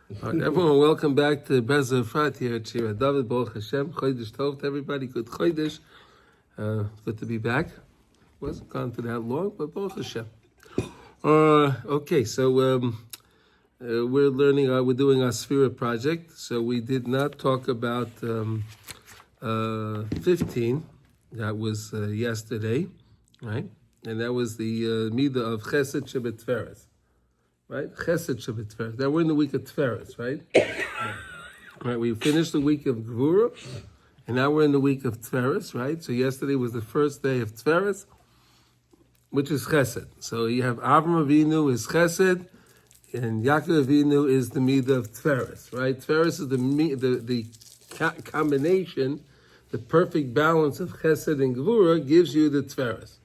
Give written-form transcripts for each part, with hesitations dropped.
All right, everyone, welcome back to Breslov Efrat here at Shira David. Baruch Hashem, Chodesh Tov to everybody. Good Chodesh. Good to be back. Wasn't gone to that long, but Baruch Hashem. Okay, so we're learning. We're doing our Sefira project. So we did not talk about 15. That was yesterday, right? And that was the midah of Chesed Shebetferes. Right? Chesed Shebetferes. Now we're in the week of Tferes, right? Right, we finished the week of Gvura, and now we're in the week of Tferes, right? So yesterday was the first day of Tferes, which is Chesed. So you have Avram Avinu is Chesed, and Yaakov Avinu is the midah of Tferes, right? Tferes is the combination, the perfect balance of Chesed and Gvura gives you the Tferes.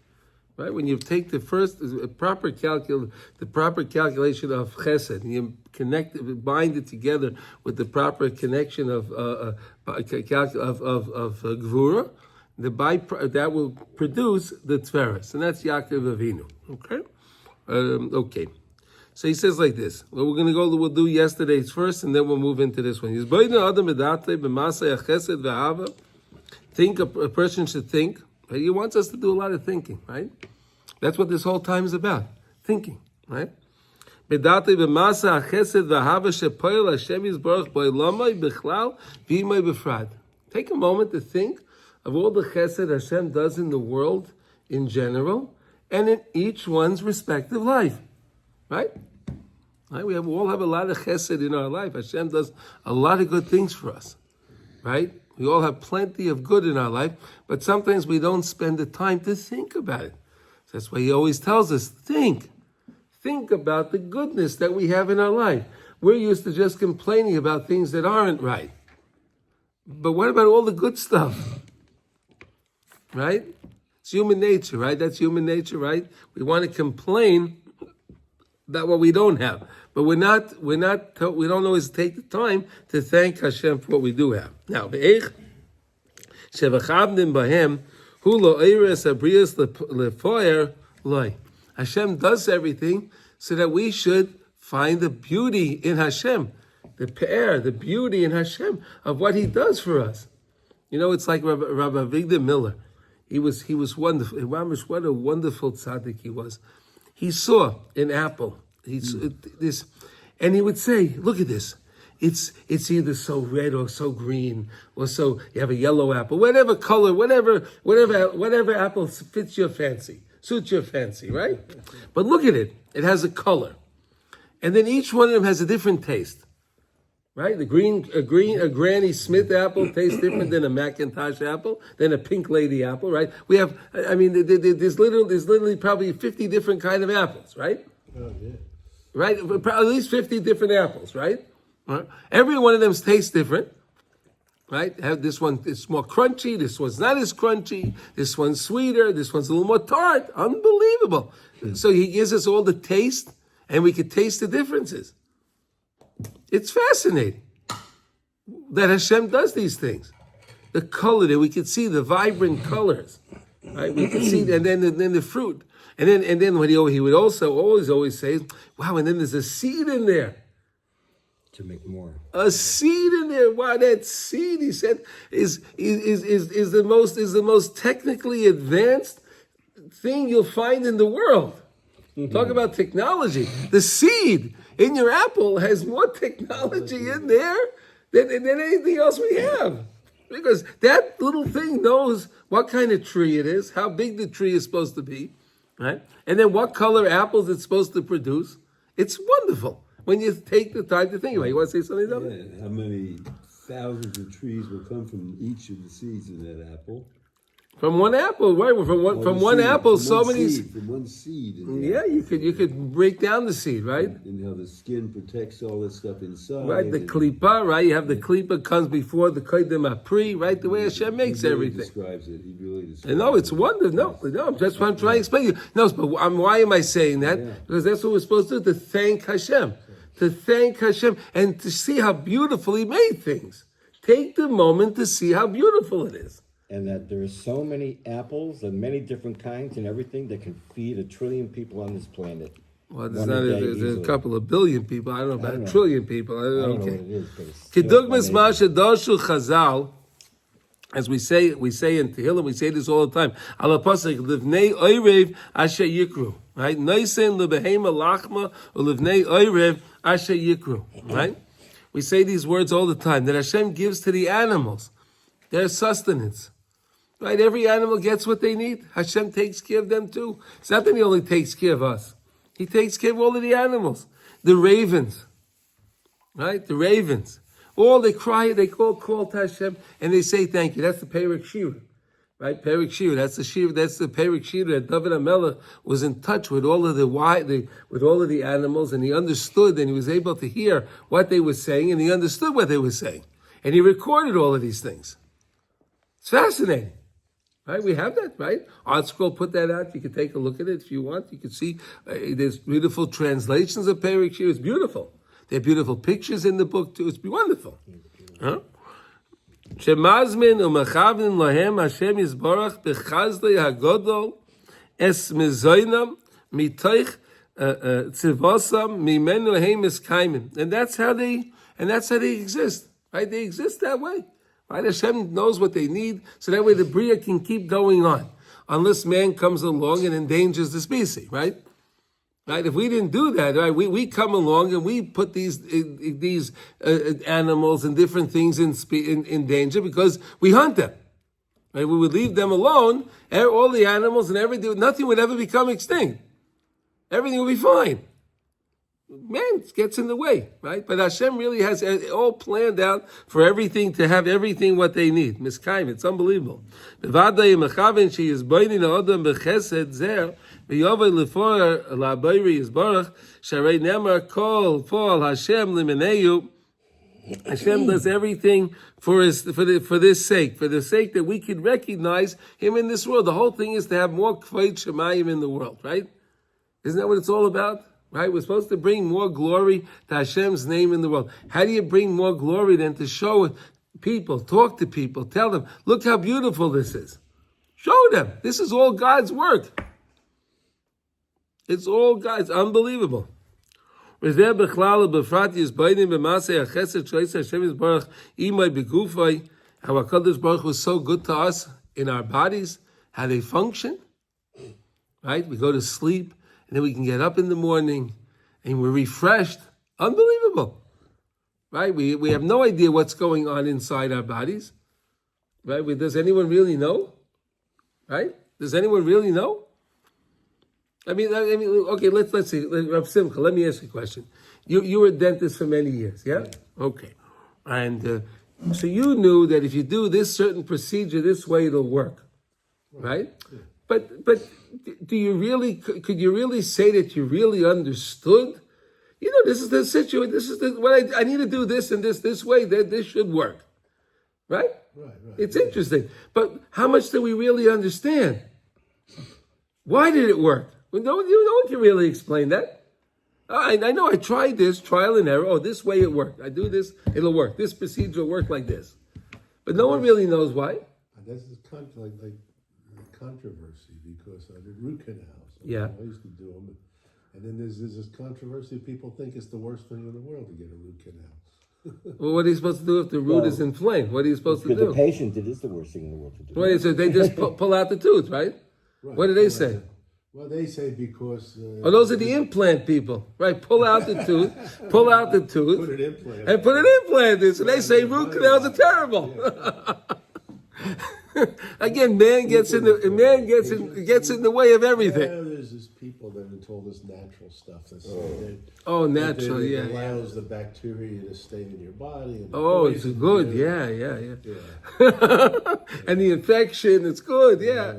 Right, when you take the proper calculation of Chesed, and you bind it together with the proper connection of Gvura, that will produce the Tferes, and that's Yaakov Avinu. Okay, okay. So he says like this. Well, we'll do yesterday's first, and then we'll move into this one. Think a person should think. He wants us to do a lot of thinking, right? That's what this whole time is about, thinking, right? Take a moment to think of all the chesed Hashem does in the world in general and in each one's respective life, right? Right? We all have a lot of chesed in our life. Hashem does a lot of good things for us, right? We all have plenty of good in our life, but sometimes we don't spend the time to think about it. So that's why he always tells us, think about the goodness that we have in our life. We're used to just complaining about things that aren't right. But what about all the good stuff? Right? It's human nature, right? That's human nature, right? We want to complain about what we don't have. But we don't always take the time to thank Hashem for what we do have. Now, Hashem does everything so that we should find the beauty in Hashem, the beauty in Hashem of what He does for us. You know, it's like Rabbi Avigdor Miller. He was wonderful. What a wonderful tzaddik he was. He saw an apple. And he would say, look at this. It's either so red or so green, or so you have a yellow apple, whatever color, whatever apple fits your fancy, suits your fancy, right? But look at it. It has a color. And then each one of them has a different taste. Right? A Granny Smith apple tastes different than a Macintosh apple, than a Pink Lady apple, right? We have, there's literally probably 50 different kind of apples, right? Oh, yeah. Right? At least 50 different apples, right? Every one of them tastes different, right? This one is more crunchy, this one's not as crunchy, this one's sweeter, this one's a little more tart. Unbelievable. So he gives us all the taste, and we can taste the differences. It's fascinating that Hashem does these things. The color that we can see, the vibrant colors, right? We can see, and then the fruit. And then what he would also always say, wow, and then there's a seed in there. To make more. A seed in there. Wow, that seed, he said, is the most technically advanced thing you'll find in the world. Talk about technology. The seed in your apple has more technology in there than anything else we have. Because that little thing knows what kind of tree it is, how big the tree is supposed to be. Right? And then what color apples it's supposed to produce. It's wonderful when you take the time to think about it. You want to say something else? Yeah, how many thousands of trees will come from each of the seeds in that apple? From one apple, right? From one apple, so many. From one seed. Yeah, you could break down the seed, right? And how the skin protects all that stuff inside. Right, the klipa, right? You have the klipa comes before the koydem apri, right? The way Hashem makes everything. Describes it. He really describes it. No, it's wonderful. No, that's what I'm trying to explain to you. No, but why am I saying that? Yeah. Because that's what we're supposed to do, to thank Hashem. To thank Hashem and to see how beautiful He made things. Take the moment to see how beautiful it is. And that there are so many apples and many different kinds and everything that can feed 1 trillion people on this planet. Well, One a day there's a easily. couple of billion people. I don't know about a trillion people. I I don't know okay. what it is, but it's still Kedugmas amazing. Masha Doshu Chazal, as we say in Tehillim, we say this all the time. Ala pasuk livnei oirev asher yikru, right? Noisen lebehema lachma or livnei oirev asher yikru, right? We say these words all the time that Hashem gives to the animals their sustenance, right? Every animal gets what they need. Hashem takes care of them too. It's not that He only takes care of us; He takes care of all of the animals, the ravens, right? The ravens. All they cry, they call to Hashem, and they say thank you. That's the Perik Shira, right? Perik Shira. That's the Shira. That's the Perik Shira that David HaMelech was in touch with all of with all of the animals, and he understood, and he was able to hear what they were saying, and he understood what they were saying, and he recorded all of these things. It's fascinating, right? We have that, right? Art Scroll put that out. You can take a look at it if you want. You can see there's beautiful translations of Perik Shira. It's beautiful. There are beautiful pictures in the book too. It's wonderful. Shemazmin umachavnin lahem Hashem yisborach bechazlei hagodol es mizoynam mitoich tzivosam mimenu heim eskaimin. And that's how they exist. Right? They exist that way. Right? Hashem knows what they need, so that way the bria can keep going on, unless man comes along and endangers the species. Right? Right? If we didn't do that, right, we come along and we put these animals and different things in danger because we hunt them. Right? We would leave them alone, and all the animals and everything, nothing would ever become extinct. Everything will be fine. Man gets in the way, right? But Hashem really has it all planned out for everything to have everything what they need. Miskaim, it's unbelievable. Hashem does everything for this sake, for the sake that we could recognize Him in this world. The whole thing is to have more Kvod Shemayim in the world, right? Isn't that what it's all about? Right? We're supposed to bring more glory to Hashem's name in the world. How do you bring more glory than to show people, talk to people, tell them, look how beautiful this is. Show them. This is all God's work. It's all God's. Unbelievable. How HaKadosh Baruch was so good to us in our bodies, how they function. Right? We go to sleep, and then we can get up in the morning, and we're refreshed. Unbelievable. Right? We have no idea what's going on inside our bodies. Right? Does anyone really know? Right? Does anyone really know? I mean, okay, let's see. Rav Simcha, let me ask you a question. You were a dentist for many years, yeah? Okay. And so you knew that if you do this certain procedure this way, it'll work, right? But could you really say that you really understood? You know, this is the situation. This is what I need to do this and this way. That this should work, right? Right. It's interesting. But how much do we really understand? Why did it work? Well, no one can really explain that. I know I tried this, trial and error. Oh, this way it worked. I do this, it'll work. This procedure will work like this. But no one really knows why. This is like controversy because I did root canals. Yeah. I used to do them. And then there's this controversy. People think it's the worst thing in the world to get a root canal. Well, what are you supposed to do if the root is inflamed? What are you supposed to do? For the patient, it is the worst thing in the world to do. Well, so they just pull out the tooth, right? What do they say? Well, they say because... those are the implant people, right? Pull out the tooth, Put an implant. and put an implant in. So they say root canals are terrible. Again, man gets in the way of everything. Yeah, there's these people that are told this natural stuff. That's Natural, it allows the bacteria to stay in your body. And it's good, yeah. And the infection, it's good, yeah.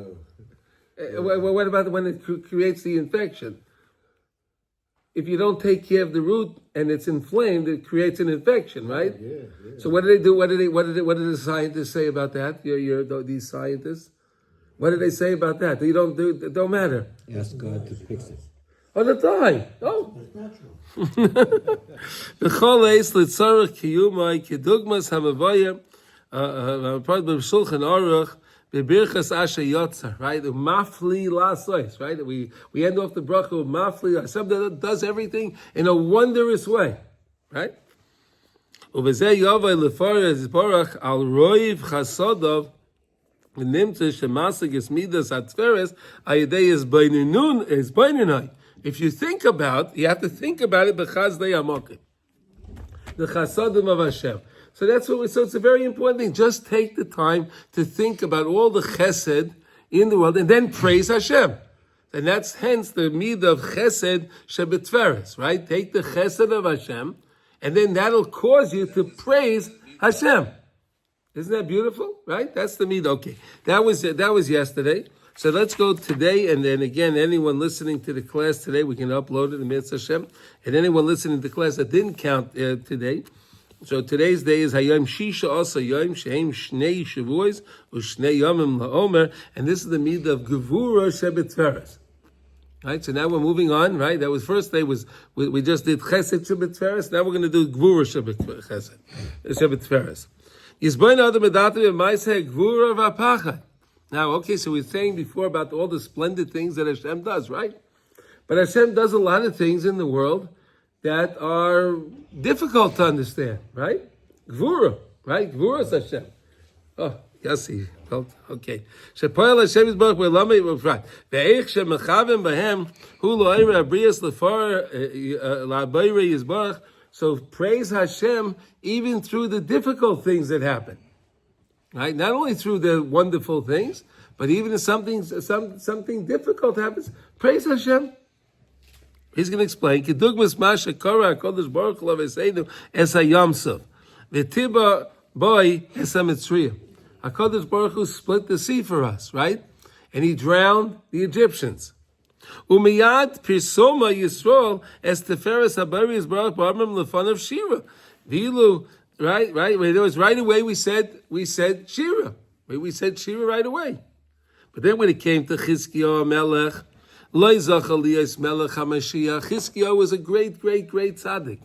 What about when it creates the infection? If you don't take care of the root and it's inflamed, it creates an infection, right? Yeah. So what do they do? What did the scientists say about that? These scientists. What did they say about that? It don't matter. Ask God to fix it. Oh, they die. Oh, It's natural. the choleis litzarich kiyumai kedugmas hamavaya part of Shulchan Aruch Bebirchas asher yotzer, right? Mafli lasois, right? We end off the bracha with mafli, Hashem that does everything in a wondrous way, right? Uvezeh yovay lefares barach al roiv chasodov v'nimtze shemasig midas atferes ayidei is beinunai. If you think about, you have to think about it b'chazdei amokim, the chasodim of Hashem. So that's what so it's a very important thing. Just take the time to think about all the chesed in the world and then praise Hashem. And that's hence the midah of chesed shebetferes, right? Take the chesed of Hashem, and then that'll cause you to praise Hashem. Isn't that beautiful? Right? That's the midah. Okay. That was yesterday. So let's go today, and then again, anyone listening to the class today, we can upload it in Mitzvah Hashem. And anyone listening to the class that didn't count today, so today's day is Hayom Shisha also Yom Shehem Shnei Shavuos Ushnei Yomim LaOmer, and this is the midah of Gevura Shebetferes. Right. So now we're moving on. Right. That was first day was we just did Chesed Shebetferes. Now we're going to do Gevura Shebetferes. Yisboin Adam Edatim Ma'aseh Gevura V'Apachad. Now, okay, so we were saying before about all the splendid things that Hashem does, right? But Hashem does a lot of things in the world that are difficult to understand, right? Gvura, right? Gvura is Hashem. Oh, Yossi, okay. Shepoel Hashem is baruch ve'lamei v'frat. Ve'eich shemechavim b'hem hu lo'ayra abrias l'far la'bayre yizbarach. So praise Hashem even through the difficult things that happen, right? Not only through the wonderful things, but even if something difficult happens, praise Hashem. He's going to explain. Kedugmas masha kara hakodesh baruch hu l'veiseinu es hayamsov v'tiba boy es hamitzriyim. HaKadosh Baruch Hu split the sea for us, right? And he drowned the Egyptians. Umiyad pirsoma Yisrael es teferes habaris baruch b'amrim lefanav shira. Vilu, right? It was right away we said shira. We said shira right away. But then when it came to Chizkiyahu Melech, Lo zachal liyos Melech HaMashiach, Chizkiyahu was a great tzaddik.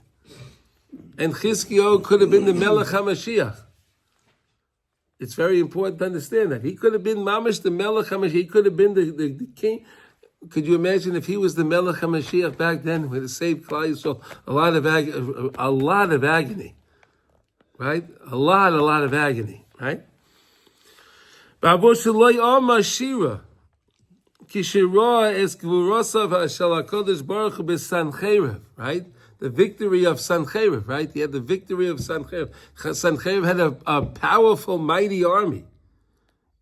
And Chizkiyahu could have been the Melech HaMashiach. It's very important to understand that. He could have been Mamish the Melech HaMashiach. He could have been the king. Could you imagine if he was the Melech HaMashiach back then with the saved Klal Yisrael? A lot of agony. Right? A lot of agony. Right? Ba'avo sheloi Amar Shira. Kishira es gvurosav shel HaKadosh Baruch Hu b'Sancheiriv. Right? The victory of Sancheiriv, right? He had the victory of Sancheiriv. Sancheiriv had a powerful, mighty army.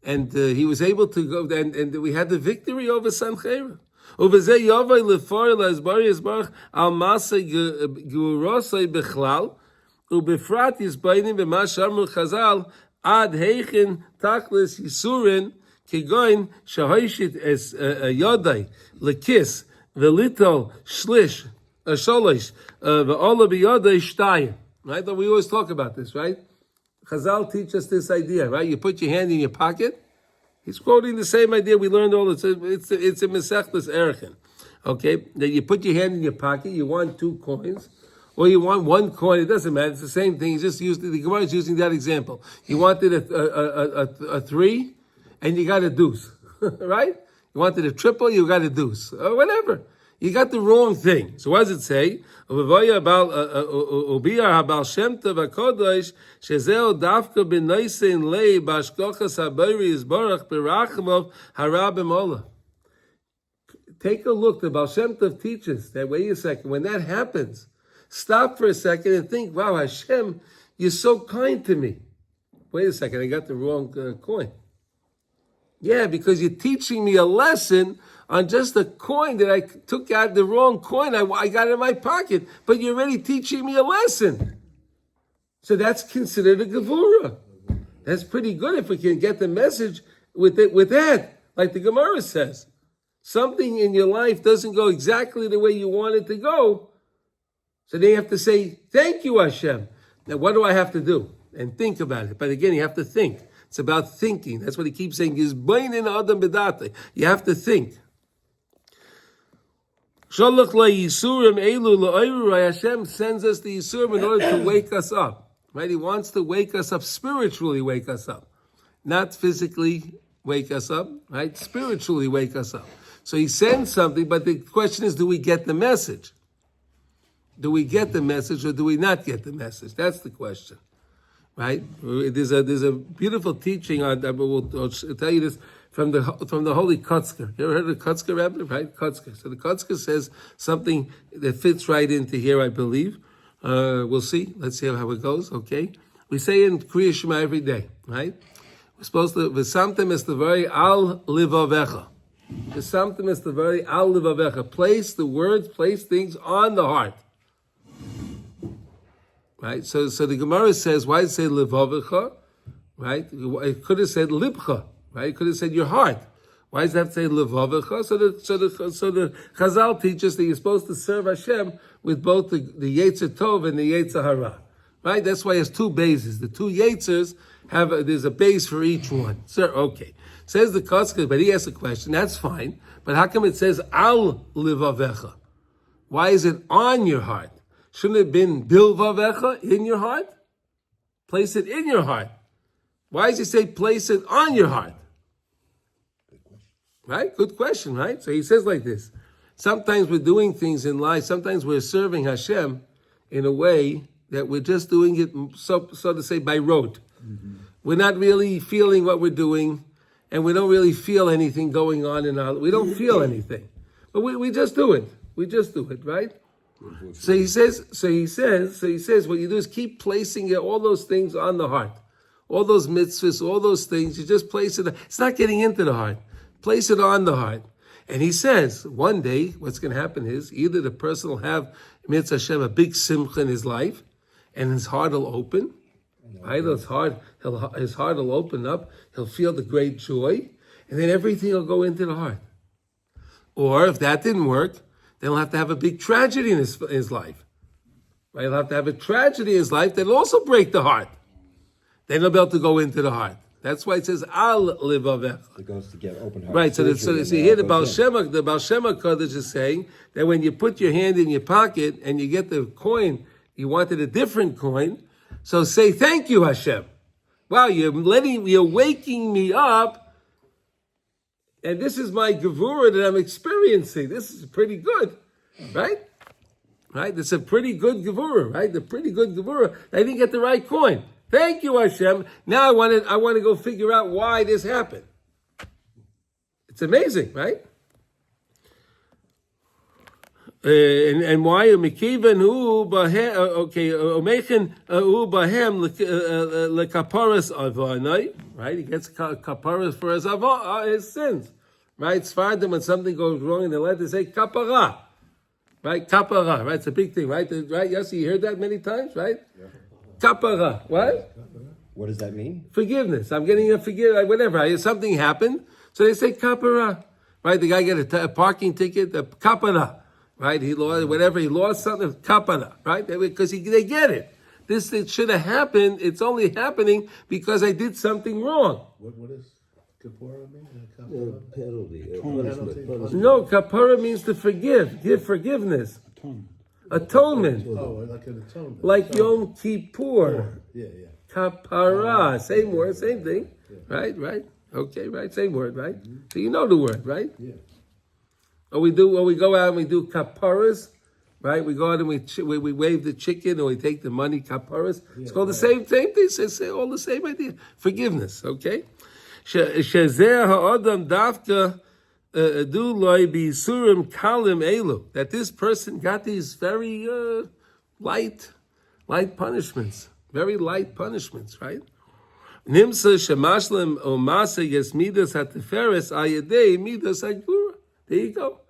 And he was able to go, and we had the victory over Sancheiriv. Uvezeh yovay lefar la'ezbari yisbarach al masay gurosay bechlal, ubefrat yisbainim b'ma shamru chazal, ad heichin taklis yisurin, kigoin shahoishit es yodai, lekis, velitol shlish, sholish, v'ola b'yodai shtayim. Right? We always talk about this, right? Chazal teach us this idea, right? You put your hand in your pocket. He's quoting the same idea we learned all the time. It's a Mesechtes Erechin. Okay? That you put your hand in your pocket, you want 2 coins, or you want 1 coin, it doesn't matter, it's the same thing. He just used the Gemara is using that example. You wanted a 3, and you got a deuce. Right? You wanted a triple, you got a deuce. Or whatever. You got the wrong thing. So what does it say? Ubiyar habal Shem Tov HaKodesh shezeo dafka b'noisein lei b'ashkochas habayri yisbarach b'rachmov harabim olah. Take a look. The Baal Shem Tov teaches that, wait a second, when that happens, stop for a second and think, wow, Hashem, you're so kind to me. Wait a second, I got the wrong coin. Yeah, because you're teaching me a lesson on just a coin that I took out, the wrong coin, I got it in my pocket, but you're already teaching me a lesson. So that's considered a gevura. That's pretty good if we can get the message with that, like the Gemara says. Something in your life doesn't go exactly the way you want it to go, so then you have to say, thank you, Hashem. Now, what do I have to do? And think about it. But again, you have to think. It's about thinking. That's what he keeps saying. You have to think. Hashem sends us the Yisurim in order to wake us up. Right? He wants to wake us up, spiritually wake us up. Not physically, wake us up, right? Spiritually wake us up. So he sends something, but the question is, do we get the message? Do we get the message or do we not get the message? That's the question, right? There's a beautiful teaching on that, but I'll tell you this from the holy Kotzker. You ever heard of the Kotzker Rebbe, right? Kotzker. So the Kotzker says something that fits right into here, I believe. We'll see. Let's see how it goes. Okay, we say in Kriya Shema every day, right? We're supposed to v'samtem es levari al livavecha. V'samtem es levari al livavecha. Place the words, place things on the heart. Right? So the Gemara says, why does it say livavecha? Right? It could have said libcha. Right? It could have said your heart. Why does it have to say livavecha? So the Chazal teaches that you're supposed to serve Hashem with both the Yetzer Tov and the Yetzer Hara. Right? That's why there's two bases. The two Yetzers there's a base for each one. Sir, okay. Says the Kotzker, but he asks a question. That's fine. But how come it says al livavecha? Why is it on your heart? Shouldn't it have been bilvavecha, in your heart? Place it in your heart. Why does he say place it on your heart? Right? Good question, right? So he says like this. Sometimes we're doing things in life, sometimes we're serving Hashem in a way that we're just doing it, so to say, by rote. Mm-hmm. We're not really feeling what we're doing, and we don't really feel anything going on in our, we don't feel anything. But we just do it. We just do it, right? So he says, what you do is keep placing all those things on the heart. All those mitzvahs, all those things, you just place it, it's not getting into the heart. Place it on the heart. And he says, one day, what's going to happen is, either the person will have, mitzvah Hashem, a big simcha in his life, and his heart will open. Either his heart will open up, he'll feel the great joy, and then everything will go into the heart. Or if that didn't work, then he'll have to have a big tragedy in his life. Right? He'll have to have a tragedy in his life that'll also break the heart. Then he'll be able to go into the heart. That's why it says al livavech. It goes to get open heart. Right. So here the Baal Shema Kodesh is saying that when you put your hand in your pocket and you get the coin, you wanted a different coin. So say thank you, Hashem. Wow, you're waking me up, and this is my gevurah that I'm experiencing. This is pretty good, right? Right. It's a pretty good gevurah, right? The pretty good gevurah. I didn't get the right coin. Thank you, Hashem. Now I want to go figure out why this happened. It's amazing, right? And why? Mekivan hu bahem. Okay, omechen hu bahem lekaparas avanai. Right? He gets kaparas for his sins. Right? Sfardim, when something goes wrong in the letter, they say kapara. Right? Kapara. Right? It's a big thing, right? Right? Yes, you heard that many times, right? Yeah. Kapara. What? What does that mean? Forgiveness. I'm getting a forgiveness. Whatever. Something happened, so they say kapara. Right? The guy get a parking ticket. Kapara. Right? He lost whatever. He lost something. Kapara. Right? Because they get it. It should have happened. It's only happening because I did something wrong. What is kapara mean? Penalty. No, kapara means to forgive. Give forgiveness. Atonement. Oh, like an atonement. Like Yom Kippur. Yeah. Kapara. Same word, same thing. Yeah. Right. Okay, right. Same word, right? Mm-hmm. So you know the word, right? Yeah. Or we go out and we do kaparas, right? We go out and we wave the chicken or we take the money, kaparas. It's called the same thing. They say all the same idea. Forgiveness, okay? Shezer ha'adam davka do loy bi surim kalim elu. That this person got these very light punishments. Very light punishments, right? Nimsa shemashlim omasa yes midas hatiferes ayadei midas agura. There you go.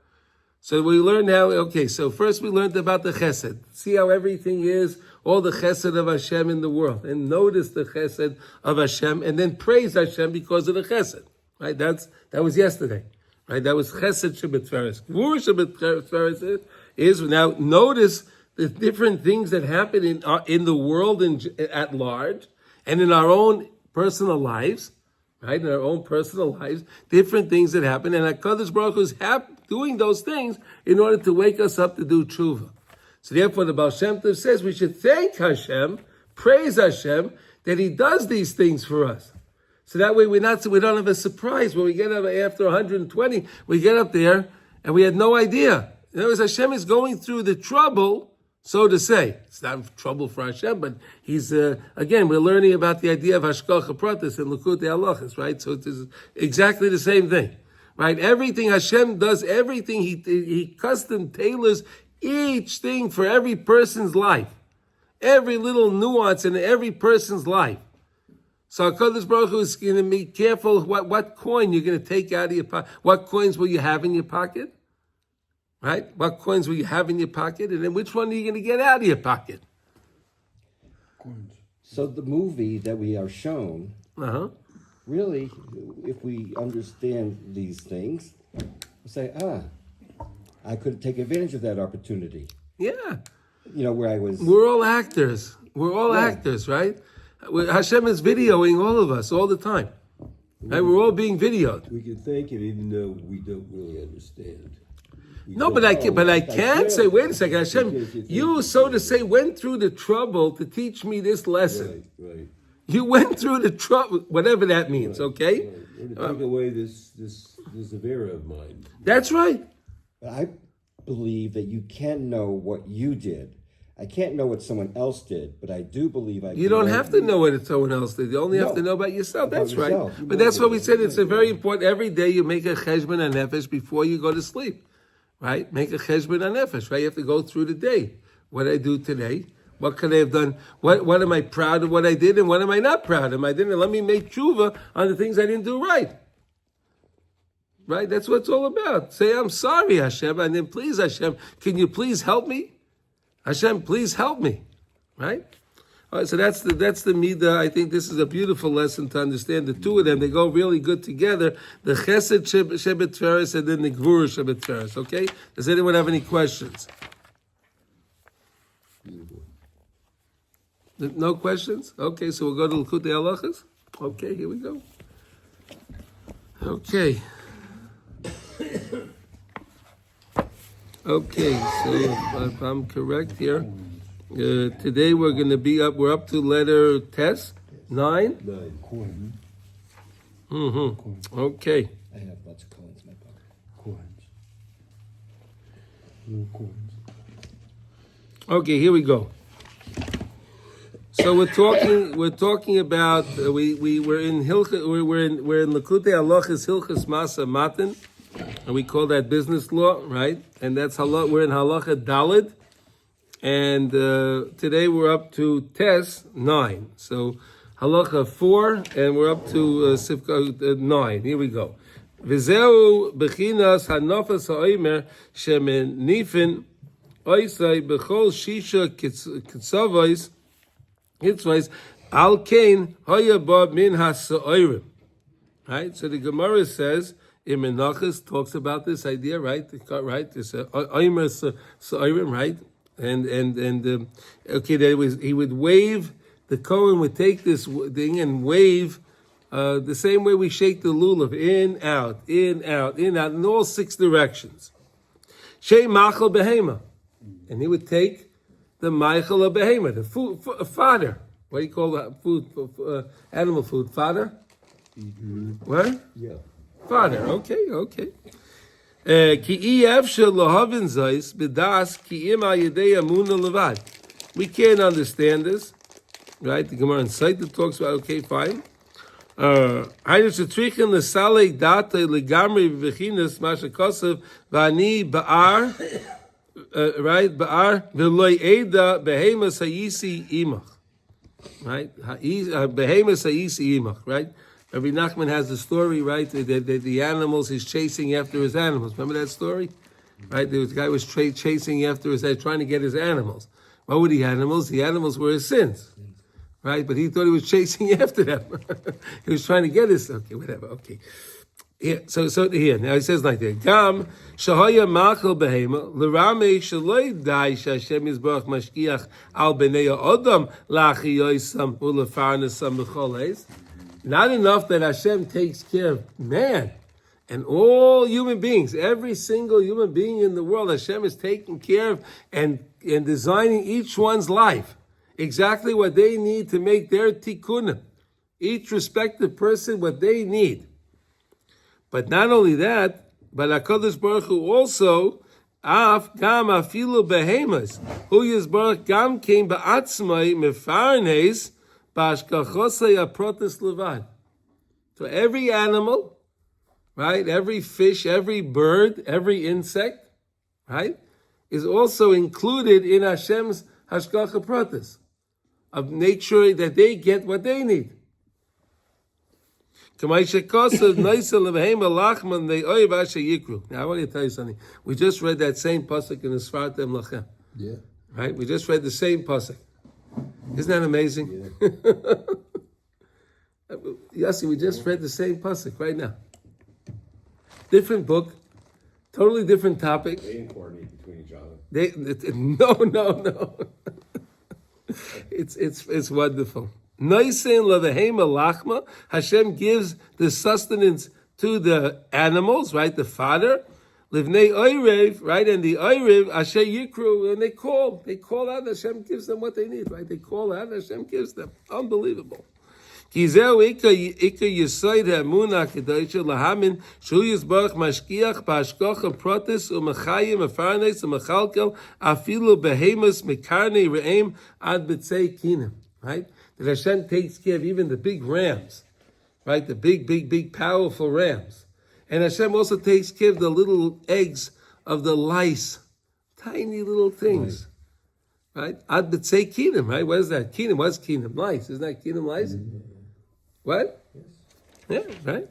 So we learned how, okay, so first we learned about the chesed. See how everything is, all the chesed of Hashem in the world. And notice the chesed of Hashem, and then praise Hashem because of the chesed. Right? That was yesterday. Right? That was chesed shebetferes. Gvur shebetferes is, now notice the different things that happen in the world at large, and in our own personal lives. Right? In our own personal lives, different things that happen, and HaKadosh Baruch Hu is doing those things in order to wake us up to do tshuva. So therefore, the Baal Shem Tov says we should thank Hashem, praise Hashem, that He does these things for us. So that way we don't have a surprise when we get up after 120. We get up there and we had no idea. In other words, Hashem is going through the trouble, so to say. It's not trouble for Hashem, but he's again we're learning about the idea of hashgacha pratis and Likutey Halachos, right? So it is exactly the same thing, right? Everything Hashem does, everything he custom tailors each thing for every person's life, every little nuance in every person's life. So HaKadosh Baruch Hu is going to be careful what coin you're going to take out of your pocket. What coins will you have in your pocket? Right? What coins will you have in your pocket? And then which one are you going to get out of your pocket? Coins. So the movie that we are shown, really, if we understand these things, we say, I could take advantage of that opportunity. Yeah. Where I was... We're all actors. We're all actors, right? Hashem is videoing all of us all the time. Right? We're all being videoed. We can thank him even though we don't really understand. But I can say, wait a second, Hashem, you, so to say, went through the trouble to teach me this lesson. Right. You went through the trouble, whatever that means, okay? Right. To take away this Sefira of mine. That's right. I believe that you can know what you did. I can't know what someone else did, but I do believe I can. You don't have to know what someone else did. You only have to know about yourself. That's right. But that's what we said. It's a very important. Every day you make a cheshbon hanefesh before you go to sleep, right? Make a cheshbon hanefesh, right? You have to go through the day. What did I do today? What could I have done? What am I proud of what I did, and what am I not proud of? I didn't. Let me make tshuva on the things I didn't do right. Right? That's what it's all about. Say, I'm sorry, Hashem, and then please, Hashem, can you please help me? Hashem, please help me. Right? All right, so that's the midah. I think this is a beautiful lesson to understand. The two of them, they go really good together. The chesed shebet tferes and then the gvura shebet tferes. Okay? Does anyone have any questions? No questions? Okay, so we'll go to Likutey Halachos. Okay, here we go. Okay. Okay, so if I'm correct here, today we're up to letter Tes, 9? 9. Mm-hmm. Okay. I have lots of coins in my pocket. Coins. Little coins. Okay, here we go. So we're talking about we're in Likutey Halachos Hilchos Masa Matan, and we call that business law, right? And that's we're in Halacha Daled, and today we're up to Tes 9. So Halacha 4, and we're up to 9. Here we go. V'zeu bechinas hanafas ha'omer shemenifin oisai bechol shisha kitzavos. It's wise. Al kain hayabah min hasa'orim. Right. So the Gemara says in Menachos talks about this idea, right? Right. This oimer sa'orim, right? And okay, he would wave. The Kohen would take this thing and wave the same way we shake the lulav, in, out, in, out, in, out, in all 6 directions. Shei machal behema, and he would take the meichel of behema, the food, fodder. What do you call that food? Animal food, fodder? Mm-hmm. What? Yeah. Fodder, okay. Ki efshel lohavin zayis b'das ki im ayidei amuna levad. We can't understand this, right? The Gemara in Sotah talks about, okay, fine. Haynu shetrichen lesalei datei legamri v'chinas masha kosev v'ani ba'ar. Right, Ba'ar v'loy eda behemas hayisi imach. Right, behemas hayisi imach. Right, Rabbi Nachman has the story. Right, the animals he's chasing after his animals. Remember that story? Right, the guy was chasing after trying to get his animals. What were the animals? The animals were his sins. Right, but he thought he was chasing after them. He was trying to get his. Okay, whatever. Okay. Yeah, so here now he says like that. Gam shahaya machal behema l'ramei shaloi dai shashem yizbarach mashkiach al bnei adam lachiyoisam ulefarnasam b'choles. Not enough that Hashem takes care of man and all human beings, every single human being in the world. Hashem is taking care of and designing each one's life exactly what they need to make their tikkunim. each respective person what they need. But not only that, but HaKadosh Baruch Hu also af gam afilu behemas hu yizbarach gam came ba'atzmai mefarnes ba'ashkachosei aprotis levad. So every animal, right, every fish, every bird, every insect, right, is also included in Hashem's hashgacha pratis, of make sure that they get what they need. Now, I want to tell you something. We just read that same pasuk in the Sfartem Lachem. Yeah. Right? We just read the same pasuk. Isn't that amazing? Yeah. Yes, we just read the same pasuk right now. Different book, totally different topic. They didn't coordinate between each other. No. It's wonderful. Hashem gives the sustenance to the animals, right? The fodder. Livnei oirev, right? And the oirev, asher yikru, and they call out, Hashem gives them what they need, right? They call out, Hashem gives them. Unbelievable. Kizeu ika yisoid ha'emuna kedoisha lahamin shu yizbarach mashkiach ba'ashkocha protis u'machayim afarnes u'machalkel afilu behemus mekarnei re'em ad b'tzei kinem, right? That Hashem takes care of even the big rams, right? The big, powerful rams. And Hashem also takes care of the little eggs of the lice, tiny little things, right? Ad b'tzei kinem, right? What is that? Kinem, what's kinem? Lice. Isn't that kinem lice? Mm-hmm. What? Yes. Yeah, right?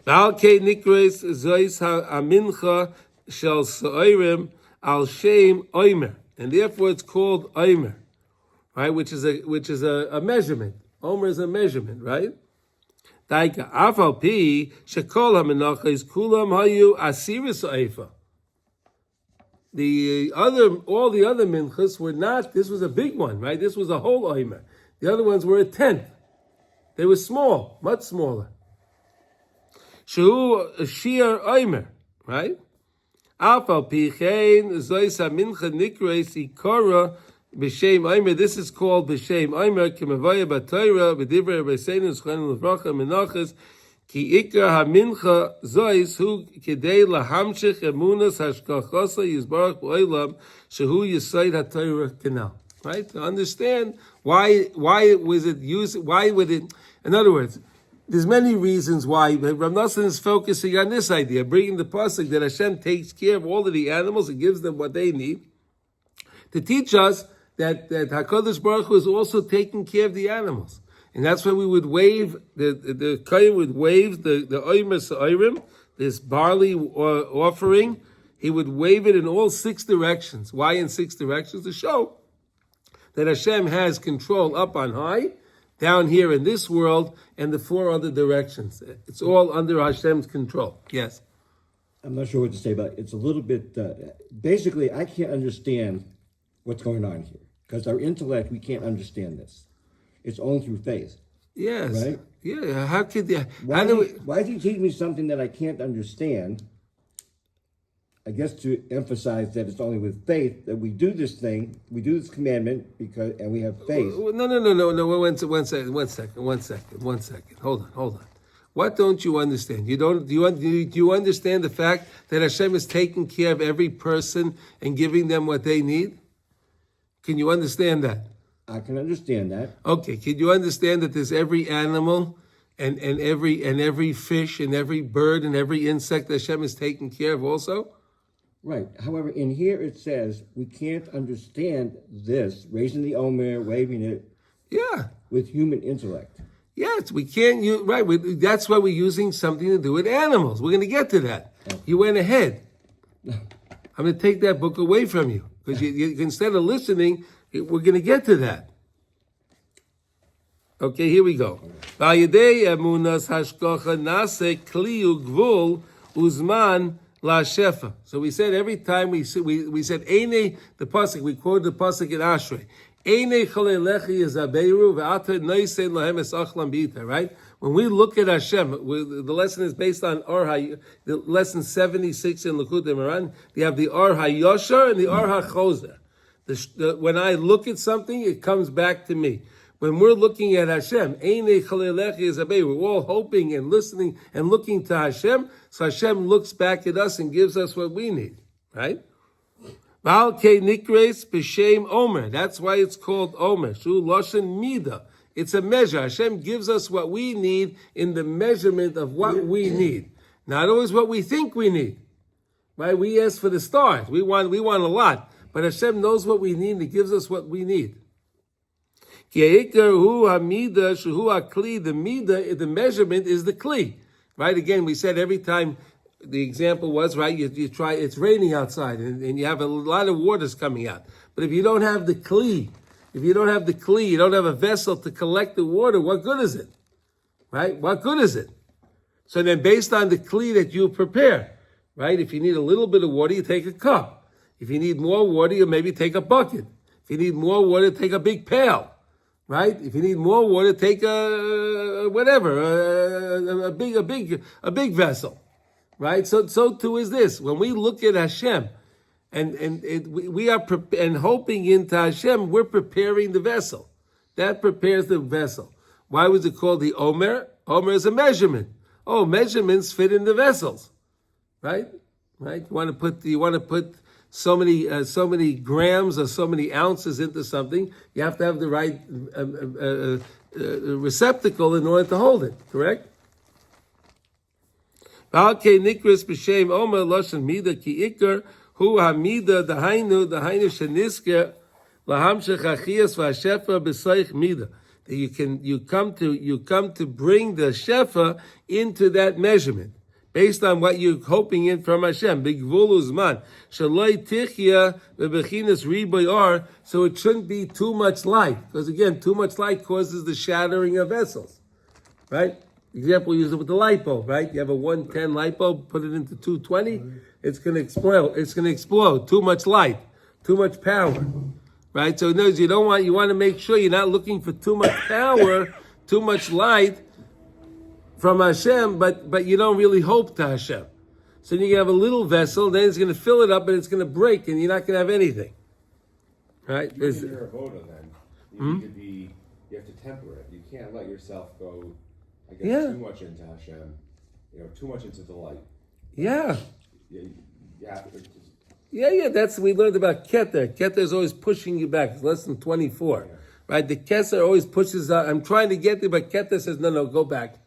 V'alkei nikres zois ha'amincha shel so'irim al shem omer. And therefore it's called omer. Right, which is a measurement. Omer is a measurement, right? Daika afal pi shekol hamenachos kulam hayu asiris oifa. All the other minchas were not. This was a big one, right? This was a whole omer. The other ones were a tenth. They were small, much smaller. Shehu shir omer, right? Afal pi chein zois hamincha nikres ikora. B'shem Omer, this is called B'shem Omer, K'mavaya B'Torah, B'divrei B'Seinu, S'chanim L'Vracha, Menachas, Ki Ikar HaMincha Zois, Hu Kedei Lahamshich Emunas Hashkachosa Yizbarach B'Olam, Shehu Yisoid HaTorah Kenal. Right? To understand why was it used, why would it, in other words, there's many reasons why, but Rav Nosson is focusing on this idea, bringing the pasuk that Hashem takes care of all of the animals and gives them what they need, to teach us that HaKadosh Baruch Hu is also taking care of the animals. And that's why we would wave, the Kohen would wave the Omer Sa'irim, this barley offering, he would wave it in all 6 directions. Why in 6 directions? To show that Hashem has control up on high, down here in this world, and the 4 other directions. It's all under Hashem's control. Yes? I'm not sure what to say, but it's a little bit, basically, I can't understand what's going on here. Because our intellect, we can't understand this. It's only through faith. Yes. Right? Yeah. How could you? Why is he teaching me something that I can't understand? I guess to emphasize that it's only with faith that we do this thing, we do this commandment and we have faith. No. One second. Hold on. What don't you understand? Do you understand the fact that Hashem is taking care of every person and giving them what they need? Can you understand that? I can understand that. Okay. Can you understand that there's every animal and every fish and every bird and every insect that Hashem is taking care of also? Right. However, in here it says we can't understand this, raising the Omer, waving it, with human intellect. Yes, we can't use, right. That's why we're using something to do with animals. We're going to get to that. Okay. You went ahead. I'm going to take that book away from you. Because you, instead of listening, we're going to get to that. Okay, here we go. Vayidei emunas hashkocha nase kliu gvul uzman la shefa. So we said every time we said Eine, the pasuk, we quoted the pasuk in Ashrei. Eine chalelechi yazaberu ve'ata noisen lahem es achlam b'ita. Right? When we look at Hashem, the lesson is based on the lesson 76 in Likutey Moran. You have the Or HaYoshar and the Or HaChozer. When I look at something, it comes back to me. When we're looking at Hashem, we're all hoping and listening and looking to Hashem, so Hashem looks back at us and gives us what we need, right? That's why it's called Omer. Shu Loshen Mida. It's a measure. Hashem gives us what we need in the measurement of what we need. Not always what we think we need. Right? We ask for the stars. We want a lot. But Hashem knows what we need and He gives us what we need. The measurement is the kli. Right? Again, we said every time the example was, right, you try, it's raining outside and you have a lot of waters coming out. But if you don't have the kli, you don't have a vessel to collect the water, what good is it? Right? What good is it? So then based on the kli that you prepare, right, if you need a little bit of water, you take a cup. If you need more water, you maybe take a bucket. If you need more water, take a big pail. Right? If you need more water, take a big vessel. Right? So too is this. When we look at Hashem, we are hoping into Hashem, we're preparing the vessel. That prepares the vessel. Why was it called the Omer? Omer is a measurement. Oh, measurements fit in the vessels, right? Right? You want to put so many grams or so many ounces into something. You have to have the right receptacle in order to hold it. Correct? Hu hamida dahainu shenisker lahamshech achias v'ashefa b'soich mida. That you come to bring the shefa into that measurement based on what you're hoping in from Hashem. Bigvul uzman shaloi tichya bebechinas riboyar. So it shouldn't be too much light, because again, too much light causes the shattering of vessels, right? Example, use it with the light bulb, right? You have a 110 light bulb, put it into 220, it's going to explode. It's going to explode. Too much light, too much power, right? So in other words, you want to make sure you're not looking for too much power, too much light from Hashem, but you don't really hope to Hashem. So you can have a little vessel, then it's going to fill it up, and it's going to break, and you're not going to have anything, right? You're a voter then. You have to temper it. You can't let yourself go. I guess too much into Hashem, too much into the light. Yeah. Yeah. That's we learned about Keter. Keter is always pushing you back. It's less than 24, right? The Keter always pushes out. I'm trying to get there, but Keter says, no, go back.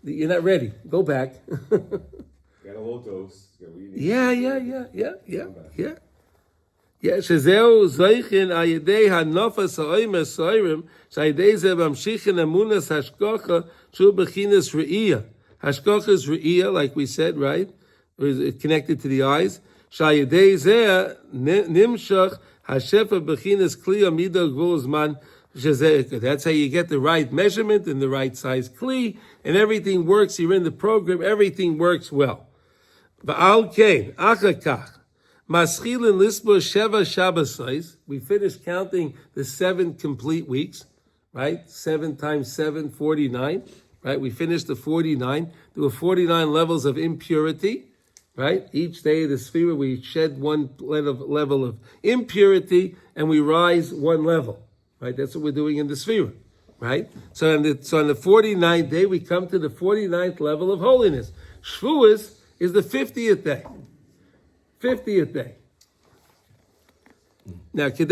Yeah. You're not ready. Go back. Get a low dose. Yeah. Shezeu zoichin ayidei hanofas ha'omer soirim shayidei ze mamshichin amunas hashkocha shu bechinas re'iyah. Hashkocha is re'iyah, like we said, right? It's connected to the eyes. Shayidei ze nimshach hashefa bechinas kli amida gvul zman shezeh. That's how you get the right measurement and the right size kli, and everything works. You're in the program. Everything works well. Va'al kein achakach. Maschilin Lisbo Sheva Shabbosais. We finished counting the 7 complete weeks, right? 7 times 7, 49, right? We finished the 49. There were 49 levels of impurity, right? Each day of the Sefira, we shed one level of impurity and we rise one level, right? That's what we're doing in the Sefira, right? So on the 49th day, we come to the 49th level of holiness. Shavuos is the 50th day. 50th day. Now, ki al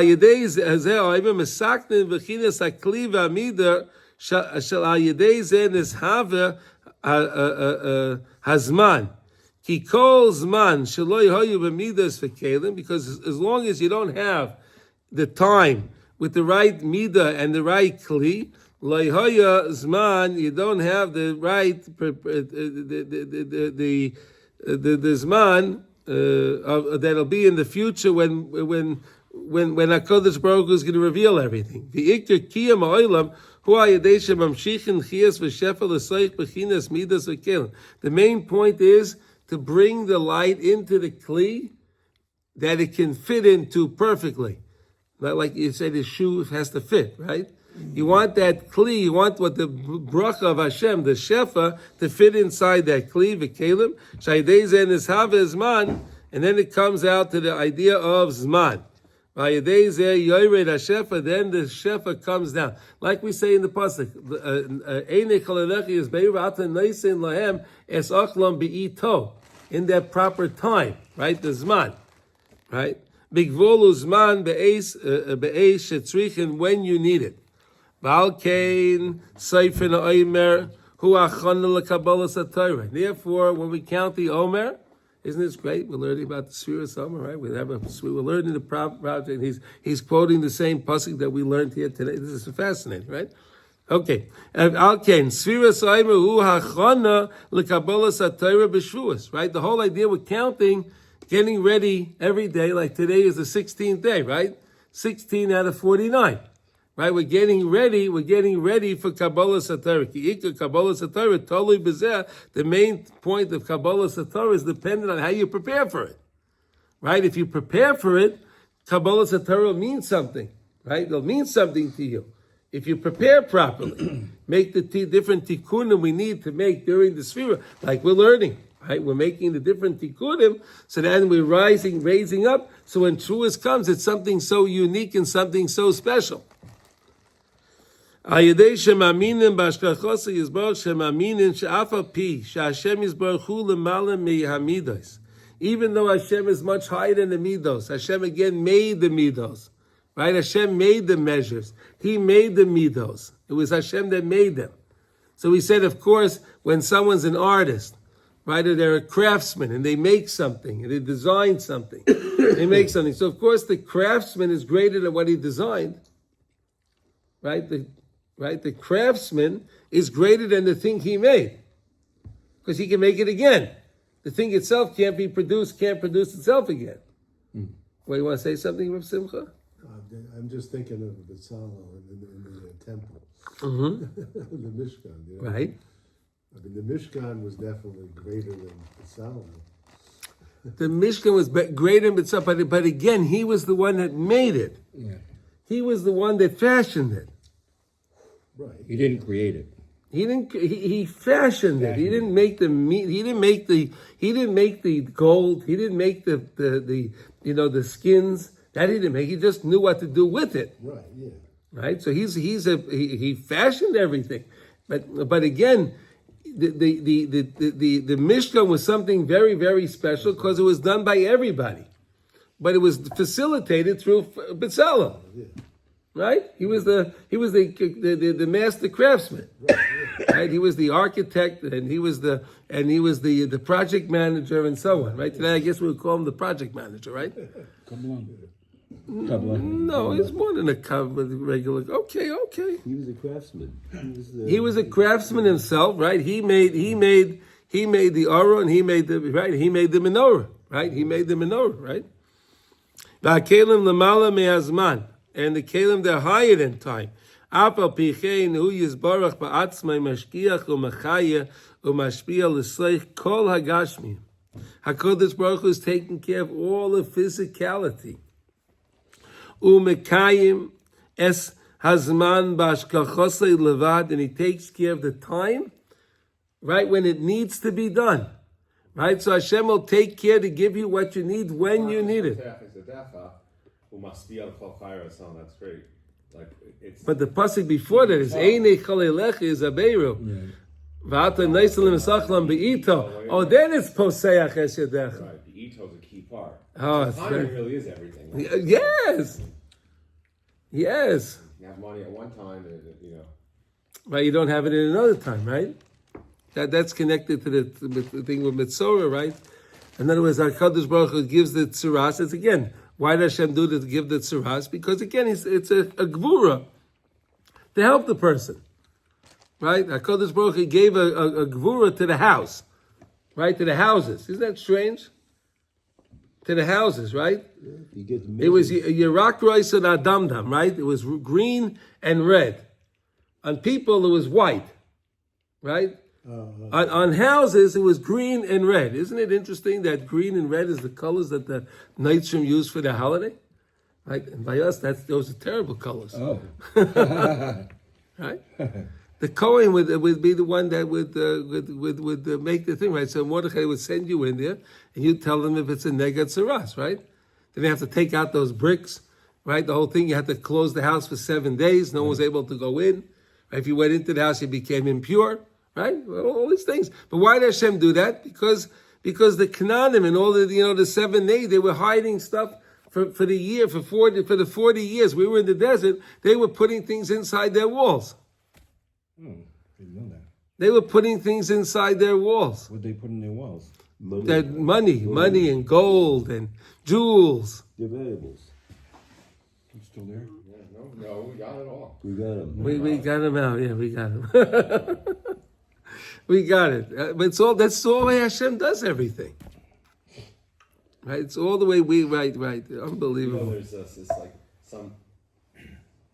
yedei zeh oivim mesaknin v'chinas hakli v'amida shel al yedei zeh nishave hazman. Ki kol zman shelo yehoyu b'midas v'kelim, because as long as you don't have the time with the right midah and the right kli, lo yehoyu zman, you don't have the right the Zman that'll be in the future when HaKadosh Baruch Hu is going to reveal everything. The main point is to bring the light into the kli that it can fit into perfectly. Not like you said, the shoe has to fit, right? You want that kli, you want what the bracha of Hashem, the shefa, to fit inside that kli, v'kelim, shaydei zeh nishave zman, and then it comes out to the idea of zman, Then the shefa comes down. Like we say in the pasuk, in their proper time, right? The zman, right? Bigvolu zman be'esh shetzrichen, when you need it. Valkein seifin omer hu achana lekabalas haTorah. Therefore, when we count the Omer, isn't this great? We're learning about the Sefira Omer, right? We're learning the project. He's quoting the same pasuk that we learned here today. This is fascinating, right? Okay. Alkein Sefira Omer hu achana lekabalas haTorah b'shvuos. Right? The whole idea with counting, getting ready every day. Like today is the 16th day, right? 16 out of 49. Right, we're getting ready for Kabbalah Satorah. Kabbalah Satorah, totally bizarre. The main point of Kabbalah Satorah is dependent on how you prepare for it. Right? If you prepare for it, Kabbalah Satorah means something. Right? It'll mean something to you. If you prepare properly, make the different tikkunim we need to make during the Sefira, like we're learning. Right? We're making the different tikkunim, so then we're raising up. So when Truas comes, it's something so unique and something so special. Even though Hashem is much higher than the midos, Hashem again made the midos, right? Hashem made the measures. He made the midos. It was Hashem that made them. So we said, of course, when someone's an artist, right, or they're a craftsman and they make something, and they design something, they make something. So of course the craftsman is greater than what he designed, right? The craftsman is greater than the thing he made, because he can make it again. The thing itself can't produce itself again. Well, you want to say something, Rav Simcha? I'm just thinking of the Bezalel in the temple, the Mishkan. You know? Right. I mean, the Mishkan was definitely greater than Bezalel. The Mishkan was greater than itself, but again, he was the one that made it. Yeah. He was the one that fashioned it. Right. He didn't create it. He fashioned it. He didn't make the meat. He didn't make the gold. He didn't make the skins. That he didn't make. He just knew what to do with it. Right. Yeah. Right. So he fashioned everything. But again, the Mishkan was something very, very special because it was done by everybody, but it was facilitated through Bezalel. Yeah. Right? He was the master craftsman. Right? He was the architect, and he was the project manager, and so on. Right? Today, I guess we would call him the project manager. Right? No, he's more than a regular. Okay. He was a craftsman. He was a craftsman himself. Right? He made the Aron, and he made the menorah. Right? He made the menorah. Right? Va'kelim lemala me'azman. And the kelim, they're higher than time. Apal pichein hu yizbarach ba'atzmai mashkiach u'machaya u'mashpia l'sleich kol hagashmi. HaKadosh Baruch Hu is taking care of all the physicality. U'mekayim es hazman b'ashkachosei levad, and he takes care of the time, right, when it needs to be done. Right? So Hashem will take care to give you what you need when you need it. That's great. Like but the pasuk before that is Einei Chalelecha is Aberu. V'ata Neisalim Sachlam Be'ito. Oh, then it's Poseach Es Yadecha. Right. The ito is a key part. Oh, so timing really is everything. Right? Yes. You have money at one time, and. Right, you don't have it at another time, right? That's connected to the thing with Mitzorah, right? In other words, HaKadosh Baruch Hu gives the tzuras. It's again. Why does Hashem do this to give the tzuras? Because again, it's a gvura to help the person, right? HaKadosh Baruch Hu gave a gvura to the house, right? To the houses. Isn't that strange? To the houses, right? You get the It was Yerak Rois and Adamdam, right? It was green and red. On people, it was white, right? On houses, it was green and red. Isn't it interesting that green and red is the colors that the Neitzrim use for their holiday? Right? And by us, those are terrible colors. Oh. Right? The Kohen would be the one that would make the thing, right? So Mordechai would send you in there, and you'd tell them if it's a neged saras, right? Then they have to take out those bricks right? The whole thing, you had to close the house for 7 days. No one was able to go in. If you went into the house, you became impure, right? All these things. But why did Hashem do that? Because the Canaanim and all the 7 days, they were hiding stuff for the year, for the 40 years. We were in the desert. They were putting things inside their walls. Didn't know that. They were putting things inside their walls. What they put in their walls? Money and gold and jewels. The variables. I'm still there. Yeah, no, we got it all. We got them. We got them out. Yeah, we got them. We got it. But that's all the way Hashem does everything. Right? It's all the way right. Unbelievable. There's this, it's like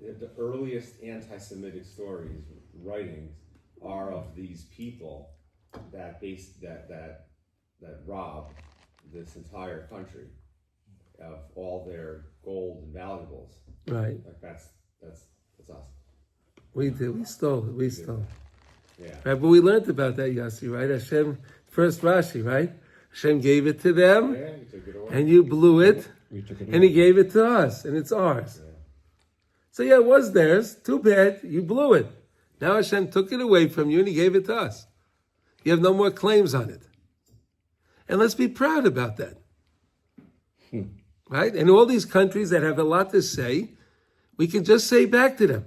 the earliest anti-Semitic stories, writings, are of these people that robbed this entire country of all their gold and valuables. Right. Like that's us. We did. We stole. Yeah. Right, but we learned about that, Yossi, right? Hashem, first Rashi, right? Hashem gave it to them, Yeah, you took it away. and you blew it, We took it and He gave it to us, and it's ours. Yeah. So yeah, it was theirs. Too bad, you blew it. Now Hashem took it away from you, and He gave it to us. You have no more claims on it. And let's be proud about that. Right? And all these countries that have a lot to say, we can just say back to them,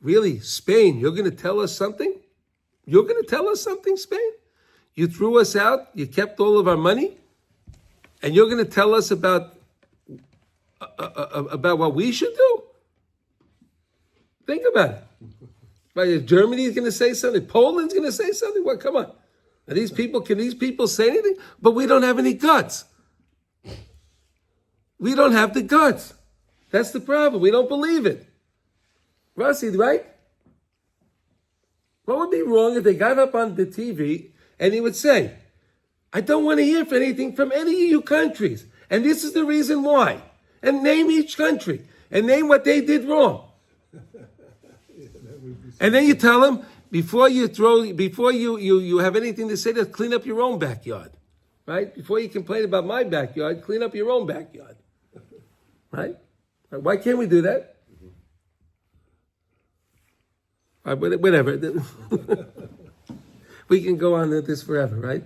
really, Spain, you're going to tell us something? You're going to tell us something, Spain? You threw us out, you kept all of our money, and you're going to tell us about what we should do? Think about it. Right? Germany's going to say something, Poland's going to say something. What? Come on. Can these people say anything? But we don't have any guts. We don't have the guts. That's the problem. We don't believe it. Rossi, right? What would be wrong if they got up on the TV and he would say, I don't want to hear anything from any of you countries. And this is the reason why. And name each country. And name what they did wrong. And then you tell them, before you have anything to say, just clean up your own backyard. Right? Before you complain about my backyard, clean up your own backyard. Right? Why can't we do that? Whatever. We can go on with this forever, right?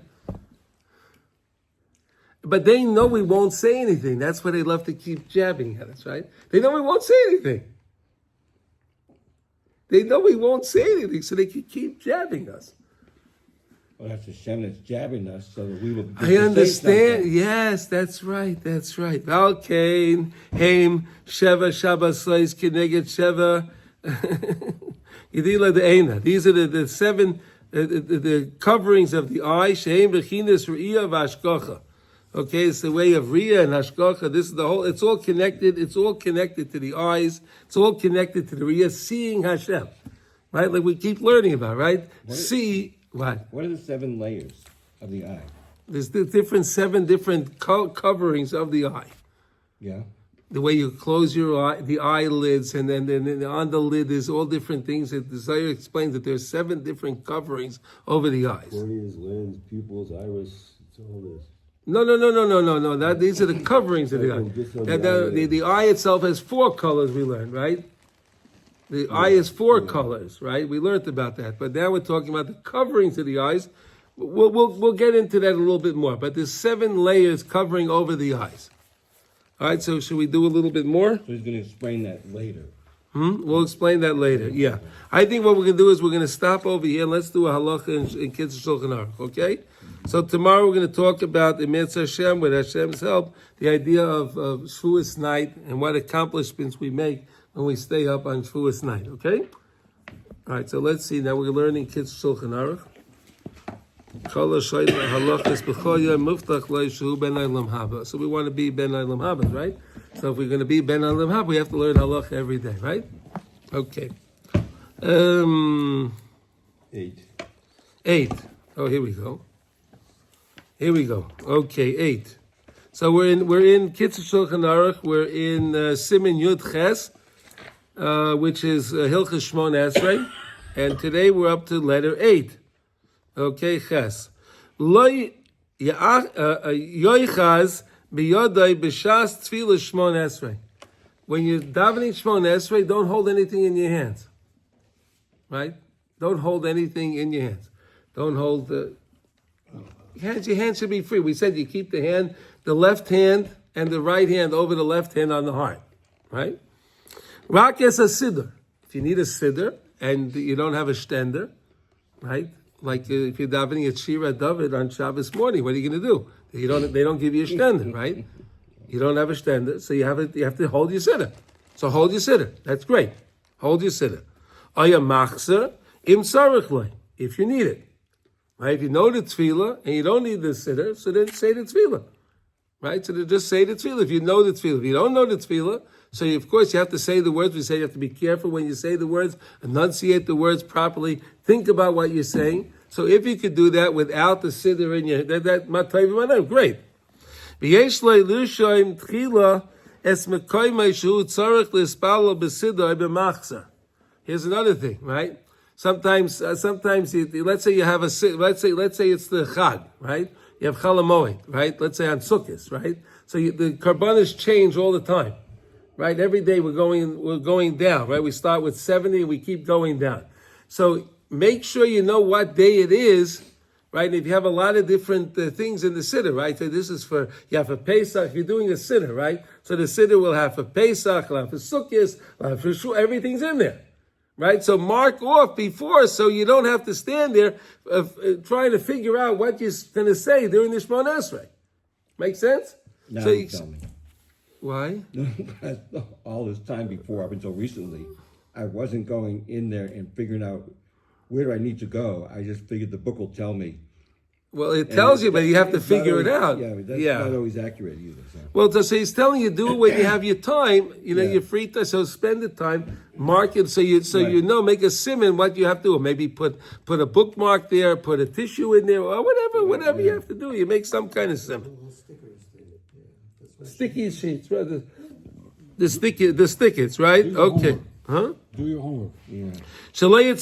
But they know we won't say anything. That's why they love to keep jabbing at us, right? They know we won't say anything. They know we won't say anything, so they can keep jabbing us. Well, that's Hashem that's jabbing us, so that we will. I understand. Yes, that's right. Valkain, Haim, Sheva, Shabbos, Leis, Kineged, Sheva, Yedila De'ena. These are the seven, the coverings of the eye. Shehem, Bechinas, Re'iyah, Vashkocha. Okay, it's the way of Riyah and Hashkocha. This is the whole, it's all connected. It's all connected to the eyes. It's all connected to the Riyah, seeing Hashem. Right? Like we keep learning about, right? What? What are the 7 layers of the eye? There's the seven different coverings of the eye. Yeah. The way you close your eye, the eyelids, and then on the lid there's all different things. The Zohar explains that there's 7 different coverings over the eyes. Corneas, lens, pupils, iris, it's all this. No. These are the coverings of the eye. The eye itself has 4 colors, we learned, right? The eye has 4 colors, right? We learned about that. But now we're talking about the coverings of the eyes. We'll get into that a little bit more. But there's 7 layers covering over the eyes. All right, so should we do a little bit more? So he's going to explain that later. We'll explain that later, yeah. I think what we're going to do is we're going to stop over here and let's do a halacha in Kitzur Shulchan Aruch, okay? So tomorrow we're going to talk about, in Mitzvah Hashem, with Hashem's help, the idea of Shavuos night and what accomplishments we make when we stay up on Shavuos night, okay? All right, so let's see. Now we're learning Kitzur Shulchan Aruch. So we want to be Ben Olam Haba, right? So if we're going to be Ben Olam Haba, we have to learn halacha every day, right? Okay. 8. Oh, here we go. Okay, 8. So we're in Kitzur Shulchan Aruch. We're in Siman Yud Ches, which is Hilchos Shmona Esrei, and today we're up to letter 8. Okay, Ches. Lo yoichaz biyodai b'shas tefillah Shmona Esrei. when you're davening Shmoneh Esrei, don't hold anything in your hands. Right? Don't hold anything in your hands. Don't hold the hands. Your hands should be free. We said you keep the left hand and the right hand over the left hand on the heart. Right? Rak es a siddur. If you need a siddur and you don't have a stender, right? Like if you're davening at Shira David on Shabbos morning, what are you going to do? They don't give you a stender, right? You don't have a stender, so you have to hold your siddur. So hold your siddur. That's great. Hold your siddur. Aya machzer im sarich lei, if you need it. Right? If you know the tefillah and you don't need the siddur, so then say the tefillah. Right? So then just say the tefillah if you know the tefillah. If you don't know the tefillah, so of course you have to say the words. We say you have to be careful when you say the words, enunciate the words properly, think about what you're saying. So if you could do that without the siddur in your that great. Here's another thing, right? Sometimes let's say you have let's say it's the Chag, right? You have Chalamoid, right? Let's say on Sukkot, right? So the Karbanis change all the time, right? Every day we're going down, right? We start with 70 and we keep going down. So make sure you know what day it is, right? And if you have a lot of different things in the siddur, right? So this is you have a Pesach, if you're doing a siddur, right? So the siddur will have a Pesach, will have a Sukkot, will have a Shul, everything's in there. Right? So mark off before so you don't have to stand there trying to figure out what you're going to say during the Shmoneh Esrei. Make sense? Now so you tell me. Why? All this time before, up until recently, I wasn't going in there and figuring out where do I need to go. I just figured the book will tell me. Well, it tells you, but you have to figure it out. Yeah, that's not always accurate either. So. Well, so he's telling you, do it when you have your time, your free time, so spend the time, mark it, so you know, make a simon what you have to do. Maybe put a bookmark there, put a tissue in there, or whatever you have to do. You make some kind of simon. Sticky sheets, right? The stickets, right? Okay. Huh? Do your homework. Yeah. So you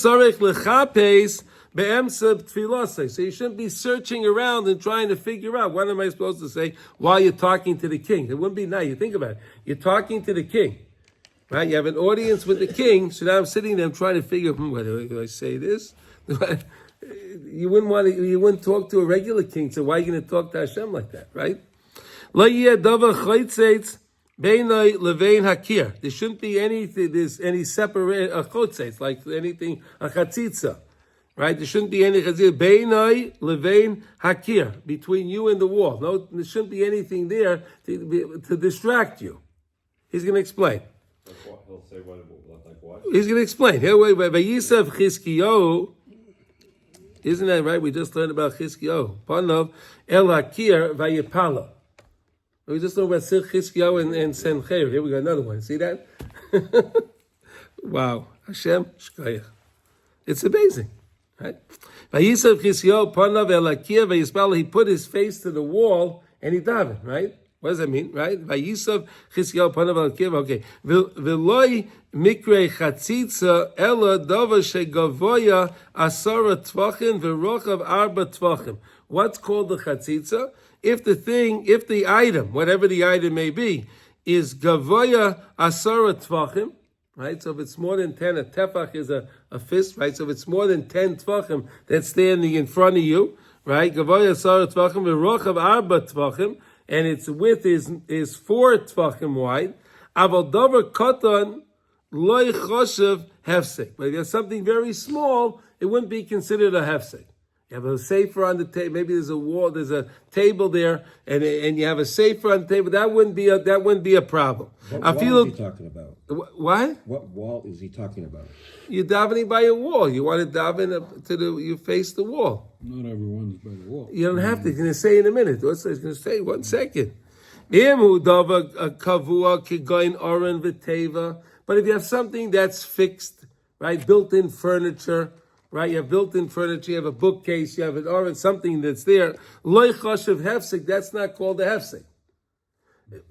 shouldn't be searching around and trying to figure out what am I supposed to say while you're talking to the king. It wouldn't be nice. You think about it. You're talking to the king, right? You have an audience with the king. So now I'm sitting there trying to figure, whether do I say this? You wouldn't talk to a regular king. So why are you going to talk to Hashem like that, right? There shouldn't be any separate chotzeitz, like anything a chatzitza. Right? There shouldn't be any beinai levein hakir, between you and the wall. No, there shouldn't be anything there to distract you. He's going to explain. He'll say like what? He's going to explain. Here, Vayisav Chizkiyahu. Isn't that right? We just learned about Chizkiyahu. Panav el hakir vayipala. We just learned about Chizkiyahu and Sencher. Here we got another one. See that? Wow. Hashem shkayach. It's amazing. Right? He put his face to the wall and he davened, right? What does that mean, right? Okay. V'loi mikre chatzitza ela dava shegavoya asara tvachim v'rochav arba tvachim. What's called the chatzitza? If the item, whatever the item may be, is gavoya asara tvachim, right? So if it's more than 10, a tefach is a fist, right? So if it's more than 10 tvachim that's standing in front of you, right? Gavoya asara tvachim v'rochav arba tvachim, and its width is 4 tvachim wide. Aval davar katan loy choshev hefsek. But if you have something very small, it wouldn't be considered a hefsek. You have a sefer on the table. Maybe there's a table there, and you have a sefer on the table. That wouldn't be a problem. What wall is he talking about? What? What wall is he talking about? You're davening by a wall. You want to daven up to you face the wall. Not everyone's by the wall. You don't have to. He's going to say in a minute. What's he's going to say? 1 second. But if you have something that's fixed, right, built-in furniture. Right, you have built-in furniture, you have a bookcase, you have an orange, something that's there. Loy choshev hefsek, that's not called a hefsek.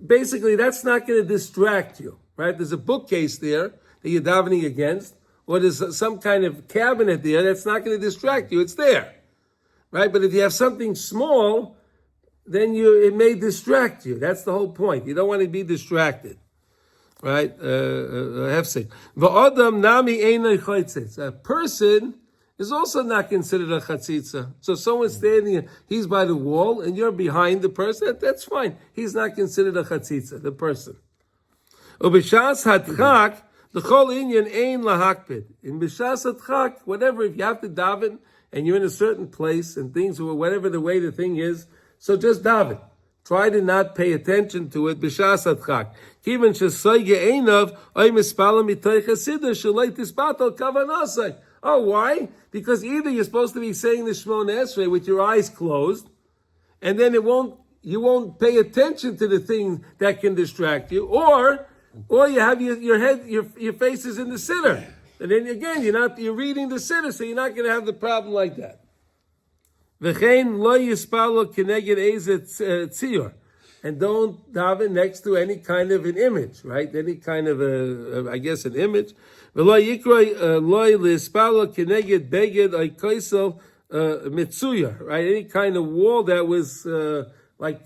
Basically, that's not going to distract you. Right, there's a bookcase there that you're davening against, or there's some kind of cabinet there that's not going to distract you. It's there. Right, but if you have something small, then it may distract you. That's the whole point. You don't want to be distracted. right? Hefsek. V'adam nami einay chaytzitz. A person is also not considered a chatzitza. So someone's standing, he's by the wall, and you're behind the person. That's fine. He's not considered a chatzitza, the person. Ubishas hadchak, the chol inyan ein lahakpid. In bishas hadchak, whatever, if you have to daven and you're in a certain place and things, or whatever the way the thing is, so just daven. Try to not pay attention to it. B'shas hadchak. Kiven shesoyge einav oy mispalam mitoy chasidah shalei tispatal kavanasai. Oh, why? Because either you're supposed to be saying the Shemona Esrei with your eyes closed, and then you won't pay attention to the thing that can distract you, or you have your head, your face is in the siddur, and then again you're reading the siddur, so you're not going to have the problem like that. V'chein lo yispalo keneged ezet tzior, and don't daven next to any kind of an image, right? Any kind of an image. V'lo yikroy lo yispalo keneged beged oikoisel mitzuya, right? Any kind of wall that was like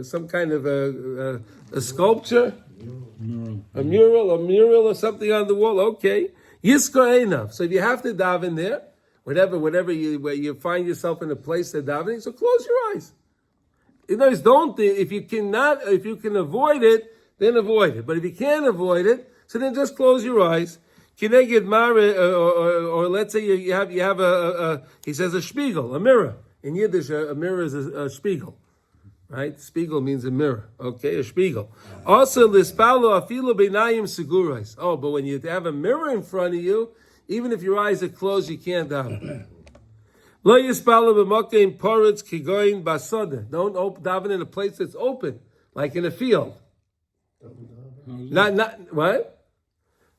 some kind of a sculpture, a mural or something on the wall. Okay, yiskor einav. So if you have to daven there, whatever where you find yourself in a place of davening, so close your eyes. In other words, don't. If you can avoid it, then avoid it. But if you can't avoid it, so then just close your eyes. Kineged mare, or let's say you have he says a spiegel, a mirror. In Yiddish, a mirror is a spiegel, right? Spiegel means a mirror. Okay, a spiegel. Also, lispalo afilo beinayim segurais. Oh, but when you have a mirror in front of you, even if your eyes are closed, you can't daven. Lo yispalo b'mokeim poretz kigoyin basada. Don't daven in a place that's open, like in a field. Not what?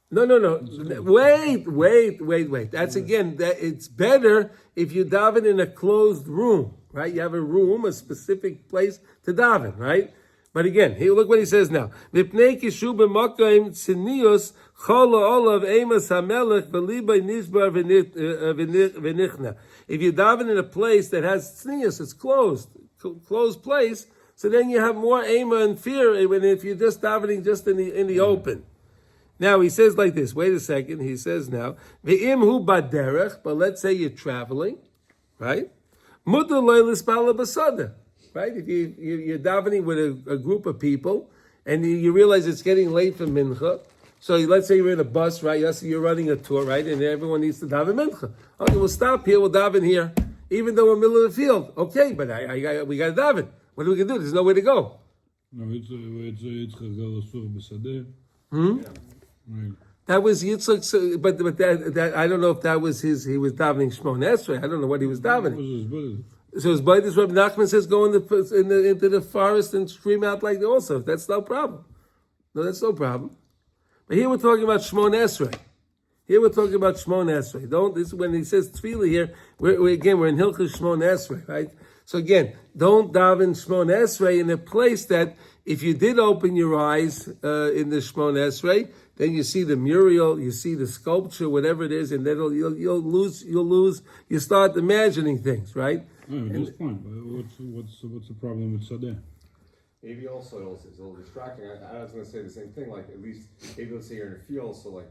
No. Wait. That's it's better if you daven in a closed room, right? You have a room, a specific place to daven, right? But again, look what he says now. If you daven in a place that has tznius, it's closed place, so then you have more ema and fear than if you're just davening just in the open. Now he says like this. Wait a second. He says now, "Ve'im hu baderech," but let's say you're traveling, right? Mutar lo lispala basada, right? If you're davening with a group of people and you realize it's getting late for mincha, so let's say you're in a bus, right? You're running a tour, right? And everyone needs to daven mincha. Okay, we'll stop here. We'll daven here, even though we're in the middle of the field. Okay, but we got to daven. What are we gonna do? There's nowhere to go. No, it's Right. That was Yitzchak's, but that I don't know if that was his. He was davening Shemona Esrei. I don't know what he was davening. So his brother, Rabbi Nachman says, go into the forest and scream out like that also. That's no problem. No, that's no problem. But here we're talking about Shemona Esrei. This is when he says tefillah here. We're in Hilchos Shemona Esrei, right? So again, don't daven Shemona Esrei in a place that if you did open your eyes in the Shemona Esrei, then you see the mural, you see the sculpture, whatever it is, and then you'll lose. You start imagining things, right? That's fine. What's the problem with sadeh? Maybe also it's a little distracting. I was going to say the same thing. Like at least maybe let's say you're in a field, so like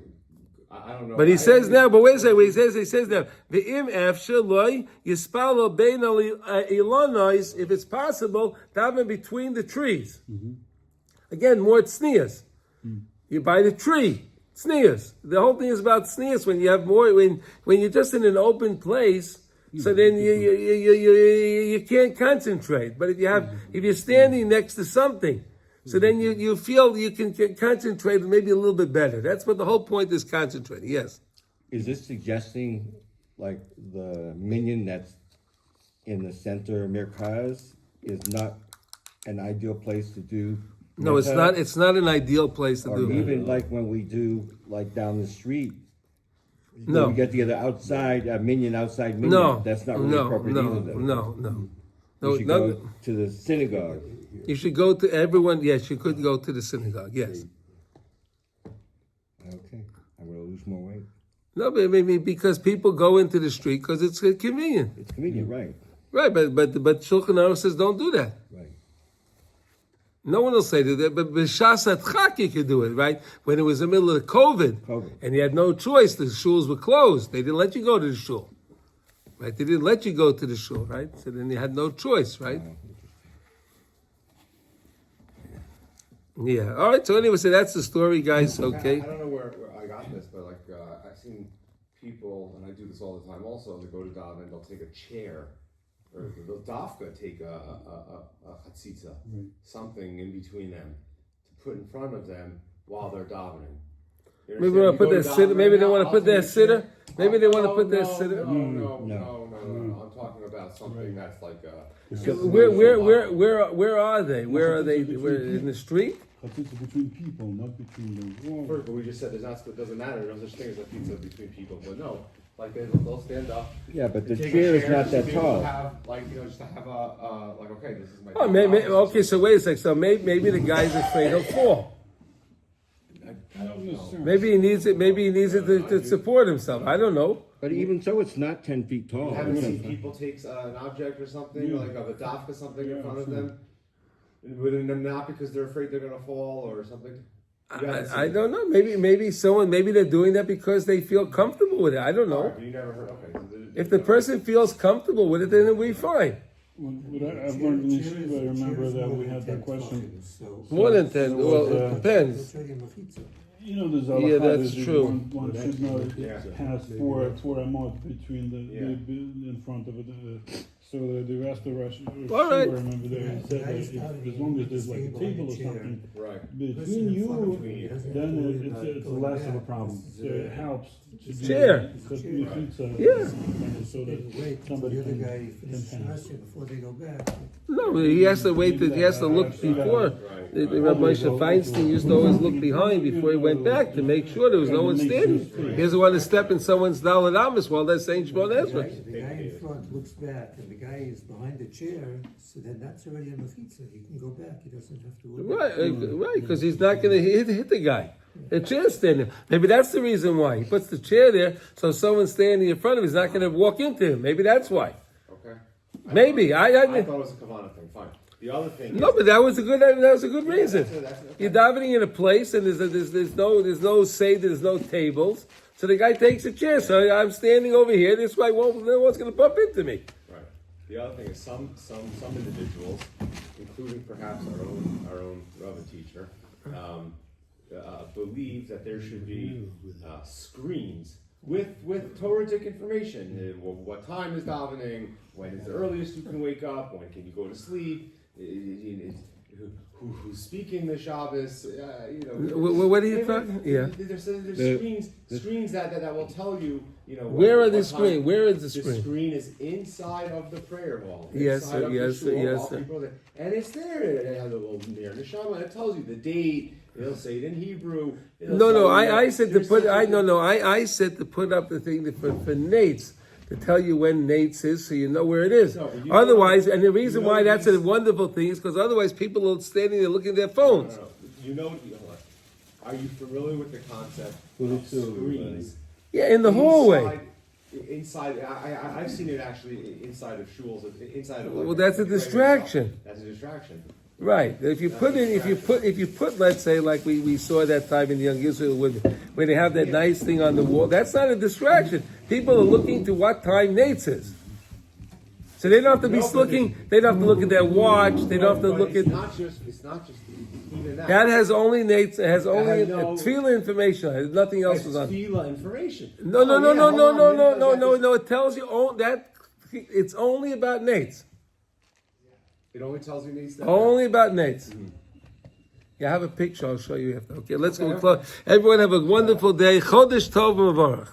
I don't know. But he says now. But wait a second. He says now. Ve'im efshar loy yispalo bein ilonos. If it's possible, daven between the trees. Mm-hmm. Again, more tznius. You're by the tree. Tznius. The whole thing is about tznius. When you have more, when you're just in an open place, so then you can't concentrate. But if you're standing next to something, so then you feel you can concentrate maybe a little bit better. That's what the whole point is, concentrating. Yes. Is this suggesting like the minion that's in the center, Merkaz, is not an ideal place to do? No, it's not. It's not an ideal place to do. Even like when we do like down the street. No, we get together outside, a minion outside minion. No, that's not really appropriate either. No. You should go to the synagogue. You should go to everyone. Yes, you could go to the synagogue. Yes. Okay, I'm going to lose more weight. No, but maybe because people go into the street because it's convenient. It's convenient, right? Right, but Shulchan Aruch says don't do that. Right. No one will say that, but b'shas adchak you could do it, right? When it was in the middle of COVID, and you had no choice, the shuls were closed. They didn't let you go to the shul, right? They didn't let you go to the shul, right? So then you had no choice, right? Yeah. All right. So anyway, so that's the story, guys. Okay. I don't know where I got this, but like I've seen people, and I do this all the time. Also, they go to daven, they'll take a chair, or they'll dafka take a chatzitza, something in between them, to put in front of them while they're davening. Maybe they want to put their sitter. Maybe they want to put their sitter. Maybe they want to put their sitter. No. I'm talking about something that's like Where are they? Where are they? Where in the street? Chatzitza between people, not between them. First, but we just said it doesn't matter. There's no such thing as a pizza between people. But no, like they'll stand up. Yeah, but the take a chair is not just that to be able tall. to have, just to have like, okay, this is my. Oh, okay. So wait a sec. So maybe the guy's afraid he'll fall. I don't know. Maybe he needs it. Maybe he needs it to support himself. I don't know. But even so, it's not 10 feet tall. You haven't seen people take an object or something, like a dafka, something in front of them, not because they're afraid they're going to fall or something. I don't know. Maybe they're doing that because they feel comfortable with it. I don't know. You never heard? Okay. If the person feels comfortable with it, then it'll be fine. What I've learned in Yeshiva, I remember that we had that question. More than 10. Well, it depends. You know, there's a Yeah, that's true. One should not pass four amot between the in front of it. So the rest of Russia, All right. I remember they said that as long as there's like a table or something between you, then it's less of a problem. So it helps. Chair. Yeah. So that somebody can pass. Before they go back. No, he has to wait. He has to look before. The Rabbi Moshe Feinstein used to always look behind before he went back to make sure there was no one standing. He doesn't want to step in someone's Dalet Amos while they're saying Shemona Ezra. The guy in front looks back, and the guy is behind the chair, so then that's already a mechitza. He can go back. He doesn't have to worry. Right, because he's not going to hit the guy. The chair's standing. Maybe that's the reason why. He puts the chair there so someone standing in front of him is not going to walk into him. Maybe that's why. Okay. Maybe. I thought it was a Kavana thing. Fine. The other thing. No, but that was a good reason. You're davening in a place and there's no seder, there's no tables. So the guy takes a chair. So I'm standing over here. This way, no one's going to bump into me. Right. The other thing is some individuals, including perhaps our own Rabbi teacher, believe that there should be screens with Torahic information. What time is davening? When is the earliest you can wake up? When can you go to sleep? Who's speaking the Shabbos? What are you talking? Yeah. There's screens that will tell you. Where are the screen? Where is the screen? The screen is inside of the prayer hall. Yes, sir. Yes, sir. And it's there. It has a little near neshama. It tells you the date. It'll say it in Hebrew. I said to put. I said to put up the thing for Nates to tell you when Nates is, so you know where it is. Otherwise, and the reason why that's a wonderful thing is because otherwise people are standing there looking at their phones. No. Are you familiar with the concept of screens? Yeah, in the hallway. Inside, I've seen it actually inside of shuls. Inside of Well, that's a distraction. That's a distraction. Right. If you put, let's say, like we saw that time in Young Israel where they have that nice thing on the wall, that's not a distraction. People are looking to what time Nates is. So they don't have to be looking. They don't have to look at their watch. They don't have to look at. It's not just even that. That has only Nates. It has only tefillah information. Nothing else was on. Tefillah information. No. It tells you that it's only about Nates. It only tells you Nates. Only about Nates. Yeah, I have a picture. I'll show you after. Okay, let's go close. Everyone have a wonderful day. Chodesh Tov Mevarach.